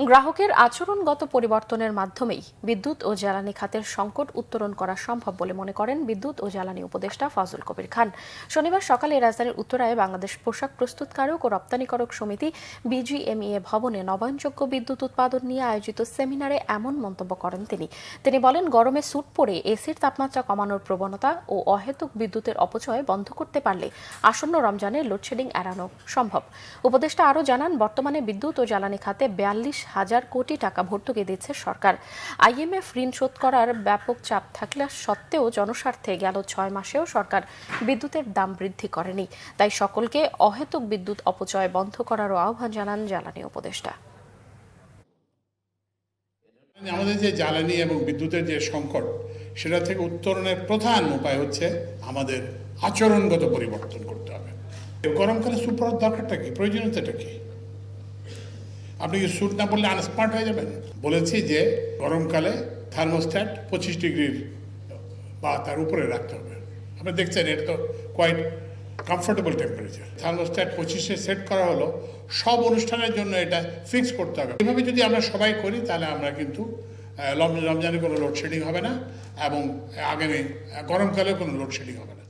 গ্রাহকের আচরণগত পরিবর্তনের মাধ্যমেই বিদ্যুৎ ও জ্বালানি খাতের সংকট উত্তরণ করা সম্ভব বলে মনে করেন বিদ্যুৎ ও জ্বালানি উপদেষ্টা ফাজুল কবির খান। শনিবার সকালে রাজধানীর উত্তরায় বাংলাদেশ পোশাক প্রস্তুতকারক ও রপ্তানিকারক সমিতি বিজিএমইএ ভবনে নবায়নযোগ্য বিদ্যুৎ উৎপাদন নিয়ে আয়োজিত সেমিনারে এমন মন্তব্য করেন তিনি বলেন, গরমে স্যুট পরে এসির তাপমাত্রা কমানোর প্রবণতা ও অহেতুক বিদ্যুতের অপচয় বন্ধ করতে পারলে আসন্ন রমজানে লোডশেডিং এড়ানো সম্ভব। উপদেষ্টা আরও জানান, বর্তমানে বিদ্যুৎ ও জ্বালানি খাতে 42,000 কোটি টাকা ভর্তুকি দিচ্ছে সরকার। আইএমএফ ঋণ শোধ করার ব্যাপক চাপ থাকলে সত্ত্বেও জনস্বার্থে গেল 6 মাসেও সরকার বিদ্যুতের দাম বৃদ্ধি করেনি। তাই সকলকে অহেতুক বিদ্যুৎ অপচয় বন্ধ করারও আহ্বান জানান জ্বালানি উপদেষ্টা। আমাদের যে জ্বালানি এবং বিদ্যুতের যে সংকট, সেটা থেকে উত্তরণের প্রধান উপায় হচ্ছে আমাদের আচরণগত পরিবর্তন করতে হবে। গরমকালে স্যুট পরার দরকারটা কি, প্রয়োজনীয়তাটা কি? আপনি কি স্যুট না পরলে আনস্মার্ট হয়ে যাবেন? বলেছি যে গরমকালে থার্মোস্ট্যাট 25 ডিগ্রির বা তার উপরে রাখতে হবে। আপনি দেখছেন এটা তো কোয়াইট কমফোর্টেবল টেম্পারেচার। থার্মোস্ট্যাট 25-এ সেট করা হলো, সব অনুষ্ঠানের জন্য এটা ফিক্স করতে হবে। এভাবে যদি আমরা সবাই করি তাহলে আমরা কিন্তু রমজানে কোনো লোডশেডিং হবে না এবং আগামী গরমকালেও কোনো লোডশেডিং হবে না।